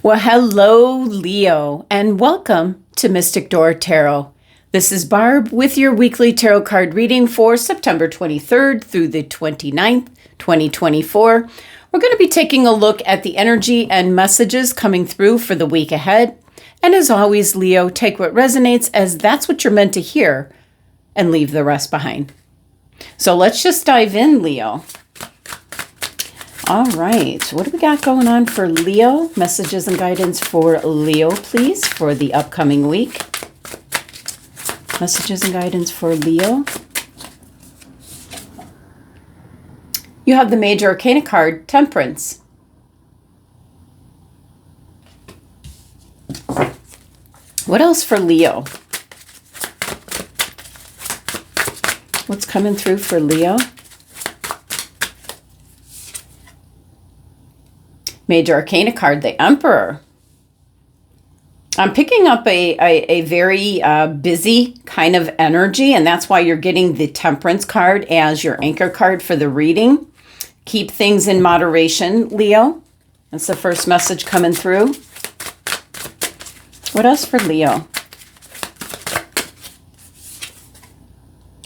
Well, hello, Leo, and welcome to Mystic Door Tarot. This is Barb with your weekly tarot card reading for September 23rd through the 29th, 2024. We're going to be taking a look at the energy and messages coming through for the week ahead. And as always, Leo, take what resonates as that's what you're meant to hear and leave the rest behind. So let's just dive in, Leo. All right, what do we got going on for Leo? Messages and guidance for Leo, please, for the upcoming week. Messages and guidance for Leo. You have the Major Arcana card, Temperance. What else for Leo? What's coming through for Leo? Major Arcana card, the Emperor. I'm picking up a very busy kind of energy, and that's why you're getting the Temperance card as your anchor card for the reading. Keep things in moderation, Leo. That's the first message coming through. What else for Leo?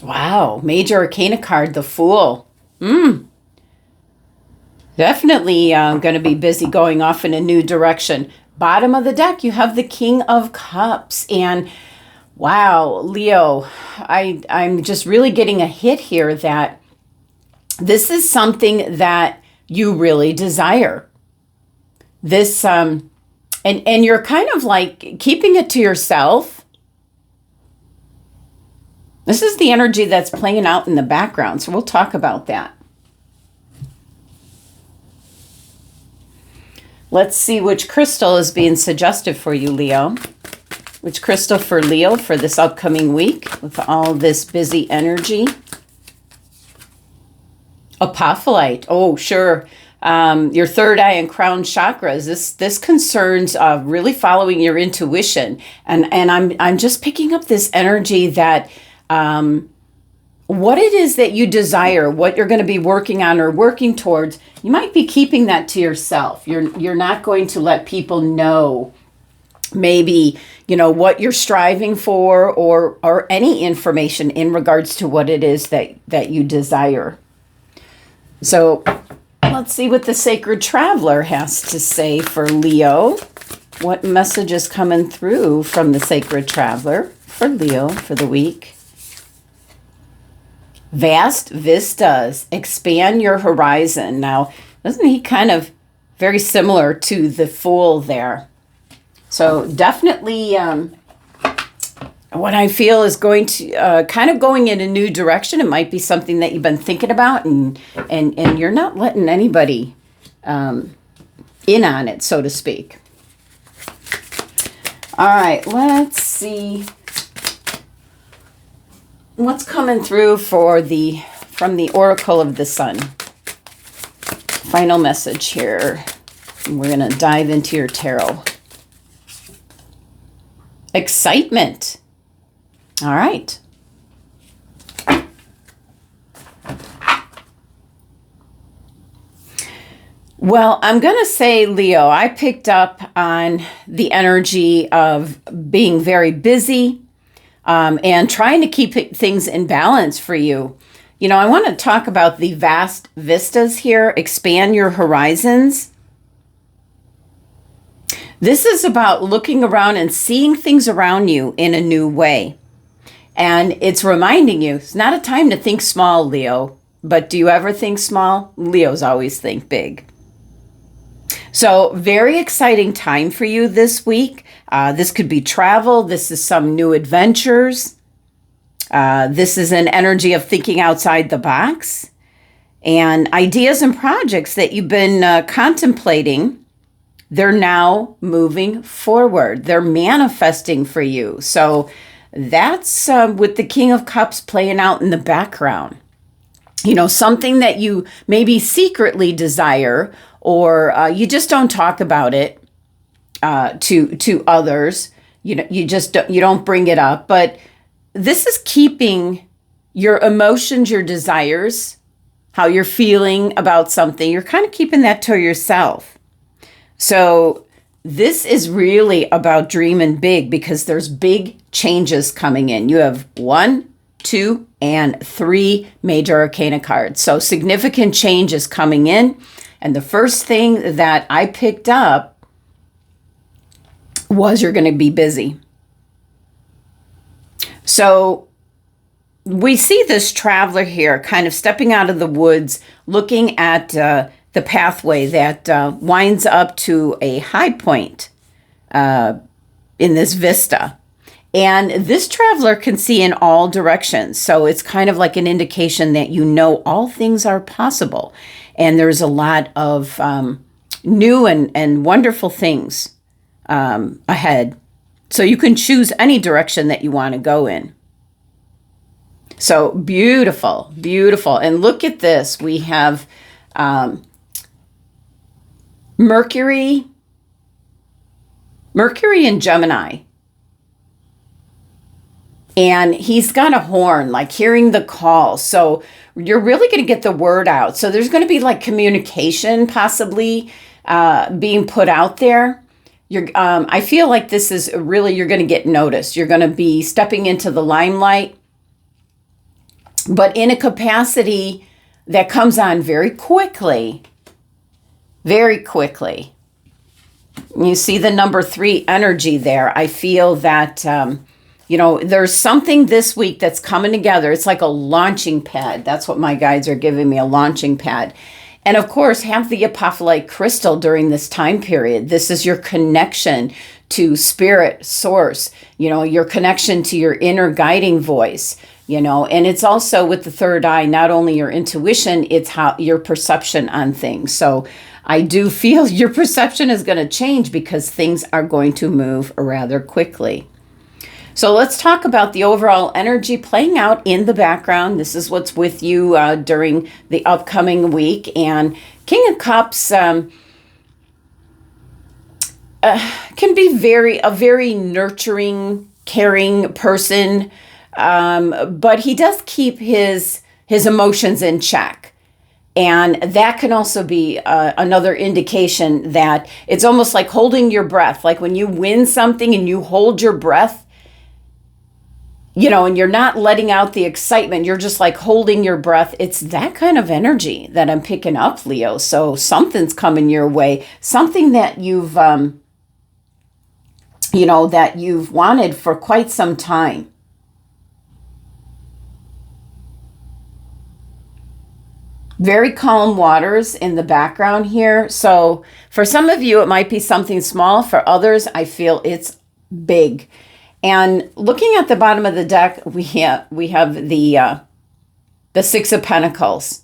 Wow, Major Arcana card, the Fool. Definitely going to be busy going off in a new direction. Bottom of the deck, you have the King of Cups. And wow, Leo, I'm just really getting a hit here that this is something that you really desire. This, and you're kind of like keeping it to yourself. This is the energy that's playing out in the background. So we'll talk about that. Let's see which crystal is being suggested for you, Leo. Which crystal for Leo for this upcoming week with all this busy energy? Apophyllite. Oh, sure. Your third eye and crown chakras. This concerns really following your intuition. And I'm just picking up this energy that what it is that you desire, what you're going to be working on or working towards, you might be keeping that to yourself. You're not going to let people know maybe, what you're striving for or any information in regards to what it is that you desire. So let's see what the Sacred Traveler has to say for Leo. What message is coming through from the Sacred Traveler for Leo for the week? Vast vistas, expand your horizon. Now, isn't he kind of very similar to the Fool there? So definitely what I feel is going to kind of going in a new direction. It might be something that you've been thinking about and you're not letting anybody in on it, so to speak. All right, let's see. What's coming through from the Oracle of the Sun? Final message here. We're going to dive into your tarot. Excitement. All right. Well, I'm going to say, Leo, I picked up on the energy of being very busy. And trying to keep things in balance for you. I want to talk about the vast vistas here, expand your horizons. This is about looking around and seeing things around you in a new way. And it's reminding you, it's not a time to think small, Leo, but do you ever think small? Leos always think big. So very exciting time for you this week. This could be travel. This is some new adventures. This is an energy of thinking outside the box. And ideas and projects that you've been contemplating, they're now moving forward. They're manifesting for you. So that's with the King of Cups playing out in the background. Something that you maybe secretly desire or you just don't talk about it to others. You don't bring it up. But this is keeping your emotions, your desires, how you're feeling about something. You're kind of keeping that to yourself. So this is really about dreaming big because there's big changes coming in. You have 1, 2, and 3 major arcana cards. So significant change is coming in. And the first thing that I picked up was you're going to be busy. So we see this traveler here kind of stepping out of the woods, looking at the pathway that winds up to a high point in this vista. And this traveler can see in all directions. So it's kind of like an indication that you know all things are possible. And there's a lot of new and wonderful things ahead. So you can choose any direction that you want to go in. So beautiful, beautiful. And look at this. We have Mercury in Gemini. And he's got a horn, like hearing the call. So you're really going to get the word out. So there's going to be like communication possibly being put out there. I feel like this is really, you're going to get noticed. You're going to be stepping into the limelight, but in a capacity that comes on very quickly. Very quickly. You see the number 3 energy there. I feel that, there's something this week that's coming together. It's like a launching pad. That's what my guides are giving me, a launching pad. And of course, have the apophyllite crystal during this time period. This is your connection to spirit, source, your connection to your inner guiding voice, and it's also with the third eye, not only your intuition, it's how your perception on things. So I do feel your perception is going to change because things are going to move rather quickly. So let's talk about the overall energy playing out in the background. This is what's with you during the upcoming week. And King of Cups can be a very nurturing, caring person, but he does keep his emotions in check. And that can also be another indication that it's almost like holding your breath. Like when you win something and you hold your breath, and you're not letting out the excitement, you're just like holding your breath. It's that kind of energy that I'm picking up, Leo. So something's coming your way, something that you've, that you've wanted for quite some time. Very calm waters in the background here. So for some of you, it might be something small. For others, I feel it's big. And looking at the bottom of the deck, we have the 6 of Pentacles.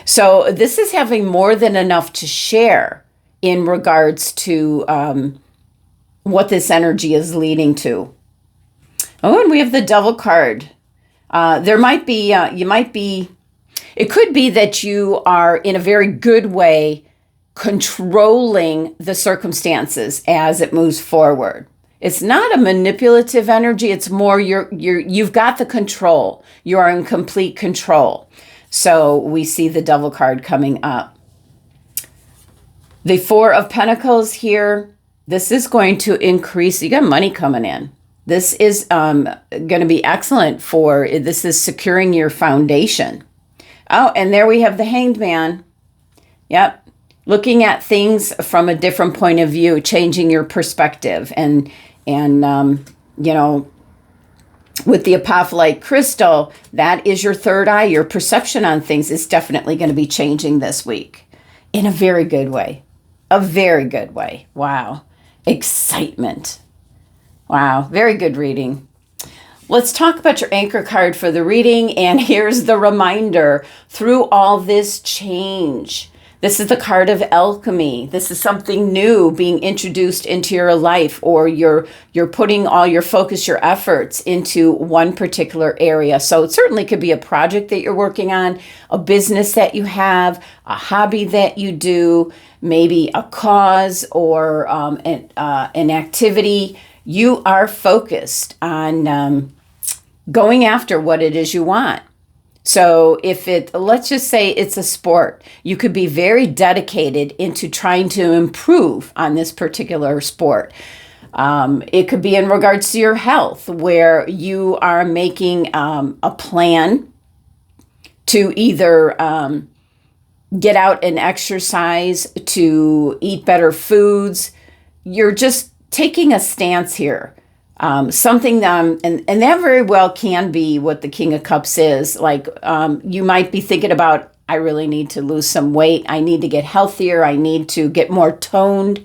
So this is having more than enough to share in regards to what this energy is leading to. Oh, and we have the Devil card. It could be that you are in a very good way controlling the circumstances as it moves forward. It's not a manipulative energy. It's more you've got the control. You are in complete control. So we see the Devil card coming up. The 4 of Pentacles here. This is going to increase. You got money coming in. This is going to be excellent this is securing your foundation. Oh, and there we have the Hanged Man. Yep. Looking at things from a different point of view, changing your perspective. And with the apophyllite crystal, that is your third eye. Your perception on things is definitely going to be changing this week in a very good way. A very good way. Wow. Excitement. Wow. Very good reading. Let's talk about your anchor card for the reading. And here's the reminder. Through all this change, this is the card of alchemy. This is something new being introduced into your life, or you're putting all your focus, your efforts into one particular area. So it certainly could be a project that you're working on, a business that you have, a hobby that you do, maybe a cause or an activity. You are focused on going after what it is you want. So let's just say it's a sport, you could be very dedicated into trying to improve on this particular sport. It could be in regards to your health, where you are making a plan to either get out and exercise, to eat better foods. You're just taking a stance here. Something, and that very well can be what the King of Cups is. Like, you might be thinking about, I really need to lose some weight. I need to get healthier. I need to get more toned.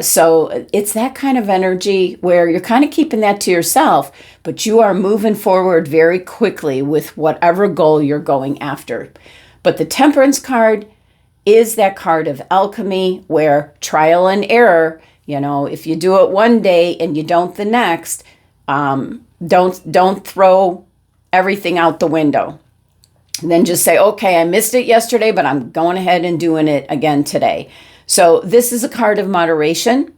So it's that kind of energy where you're kind of keeping that to yourself, but you are moving forward very quickly with whatever goal you're going after. But the Temperance card is that card of alchemy, where trial and error, if you do it one day and you don't the next, don't throw everything out the window. And then just say, okay, I missed it yesterday, but I'm going ahead and doing it again today. So this is a card of moderation.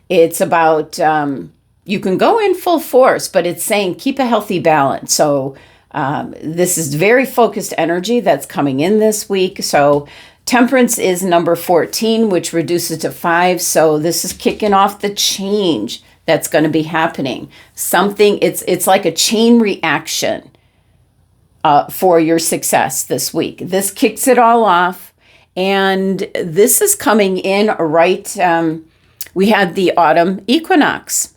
It's about, you can go in full force, but it's saying keep a healthy balance. So this is very focused energy that's coming in this week. So Temperance is number 14, which reduces to 5. So this is kicking off the change that's going to be happening. It's like a chain reaction for your success this week. This kicks it all off. And this is coming in right, we had the autumn equinox.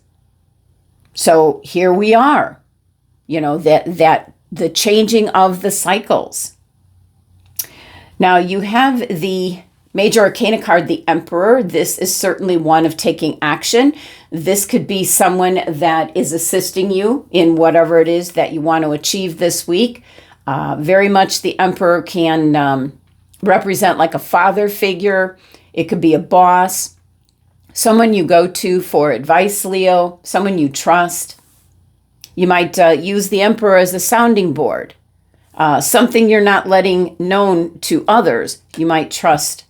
So here we are, that the changing of the cycles. Now you have the major arcana card, the Emperor. This is certainly one of taking action. This could be someone that is assisting you in whatever it is that you want to achieve this week. Very much the Emperor can represent like a father figure. It could be a boss, someone you go to for advice, Leo, someone you trust. You might use the Emperor as a sounding board. Something you're not letting known to others, you might trust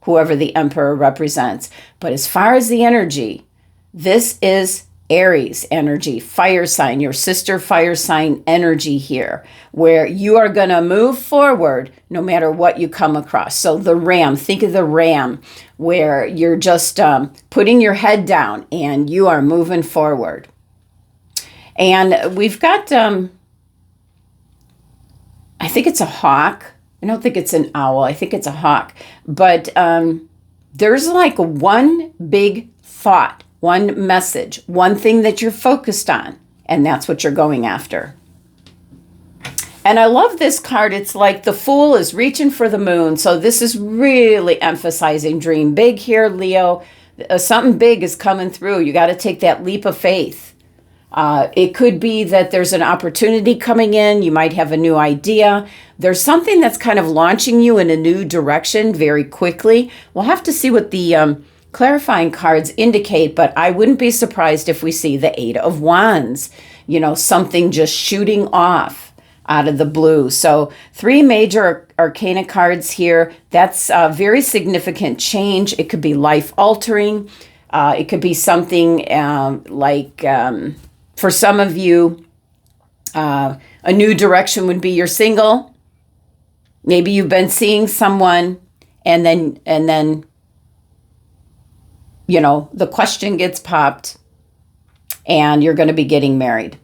whoever the Emperor represents. But as far as the energy, this is Aries energy, fire sign, your sister fire sign energy here, where you are going to move forward no matter what you come across. So the ram, think of the ram, where you're just putting your head down and you are moving forward. And we've got, I think it's a hawk. I don't think it's an owl. I think it's a hawk. But there's like one big thought, one message, one thing that you're focused on, and that's what you're going after. And I love this card. It's like the Fool is reaching for the moon. So this is really emphasizing dream big here, Leo. Something big is coming through. You got to take that leap of faith. It could be that there's an opportunity coming in. You might have a new idea. There's something that's kind of launching you in a new direction very quickly. We'll have to see what the clarifying cards indicate, but I wouldn't be surprised if we see the Eight of Wands, something just shooting off out of the blue. So 3 major arcana cards here. That's a very significant change. It could be life altering. It could be something for some of you, a new direction would be you're single. Maybe you've been seeing someone and then the question gets popped and you're going to be getting married.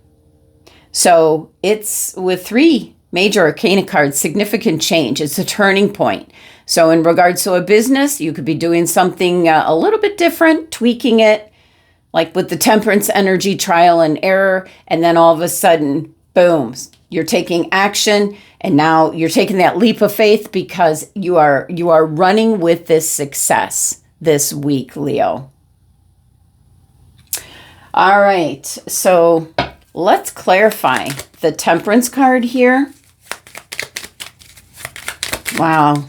So it's with 3 major arcana cards, significant change. It's a turning point. So in regards to a business, you could be doing something a little bit different, tweaking it, like with the Temperance energy, trial and error. And then all of a sudden, boom, you're taking action. And now you're taking that leap of faith because you are running with this success this week, Leo. All right, so let's clarify the Temperance card here. Wow.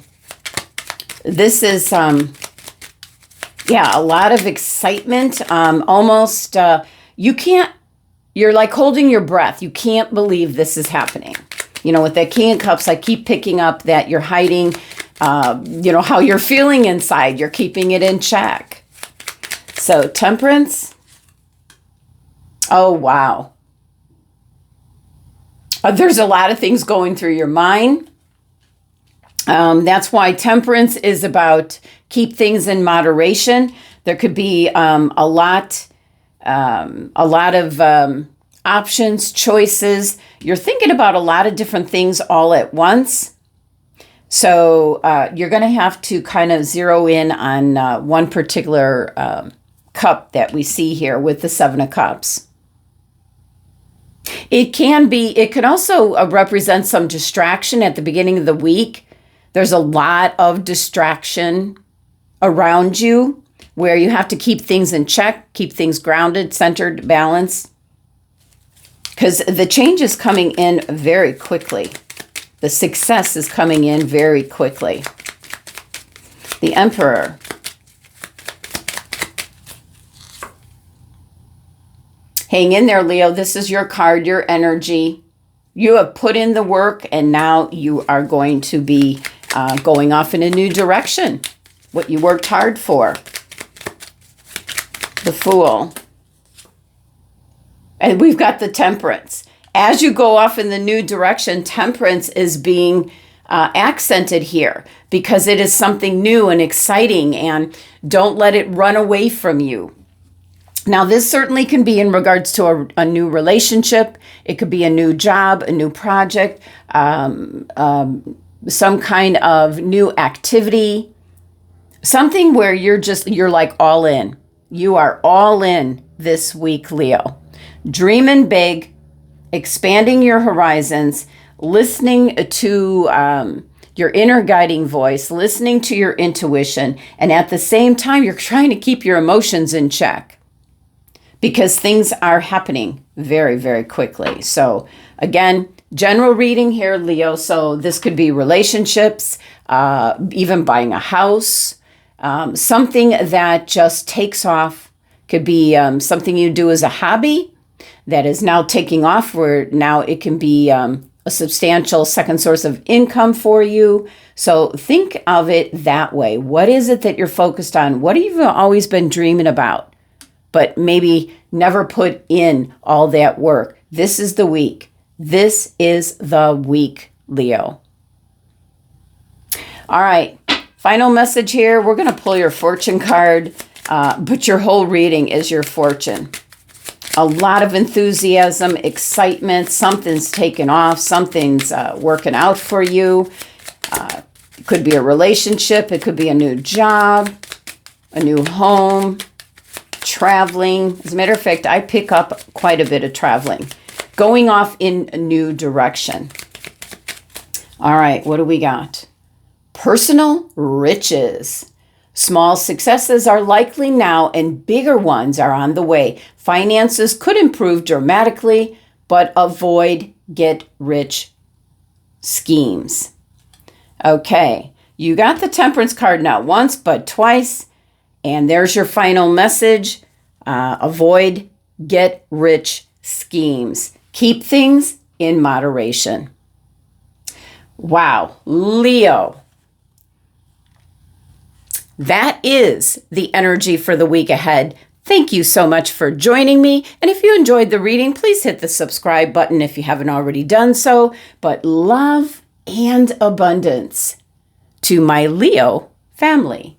This is, a lot of excitement. Almost, you're like holding your breath. You can't believe this is happening. With that King of Cups, I keep picking up that you're hiding, how you're feeling inside. You're keeping it in check. So Temperance. Oh, wow. There's a lot of things going through your mind. That's why temperance is about keep things in moderation. There could be a lot of options, choices. You're thinking about a lot of different things all at once. So you're going to have to kind of zero in on one particular cup that we see here with the Seven of Cups. It could also represent some distraction at the beginning of the week. There's a lot of distraction around you where you have to keep things in check, keep things grounded, centered, balanced. Because the change is coming in very quickly. The success is coming in very quickly. The Emperor. Hang in there, Leo. This is your card, your energy. You have put in the work, and now you are going to be going off in a new direction. What you worked hard for. The Fool. And we've got the Temperance. As you go off in the new direction, Temperance is being accented here because it is something new and exciting, and don't let it run away from you. Now, this certainly can be in regards to a new relationship. It could be a new job, a new project, some kind of new activity, something where you're like all in. You are all in this week, Leo. Dreaming big, expanding your horizons, listening to your inner guiding voice, listening to your intuition, and at the same time, you're trying to keep your emotions in check. Because things are happening very, very quickly. So again, general reading here, Leo. So this could be relationships, even buying a house, something that just takes off. Could be something you do as a hobby that is now taking off, where now it can be a substantial second source of income for you. So think of it that way. What is it that you're focused on? What have you always been dreaming about, but maybe never put in all that work? This is the week. This is the week, Leo. All right. Final message here. We're going to pull your fortune card, but your whole reading is your fortune. A lot of enthusiasm, excitement. Something's taken off. Something's working out for you. It could be a relationship. It could be a new job, a new home. Traveling. As a matter of fact, I pick up quite a bit of traveling. Going off in a new direction. All right, what do we got? Personal riches. Small successes are likely now and bigger ones are on the way. Finances could improve dramatically, but avoid get-rich schemes. Okay, you got the Temperance card not once, but twice. And there's your final message. Avoid get-rich schemes. Keep things in moderation. Wow, Leo. That is the energy for the week ahead. Thank you so much for joining me. And if you enjoyed the reading, please hit the subscribe button if you haven't already done so. But love and abundance to my Leo family.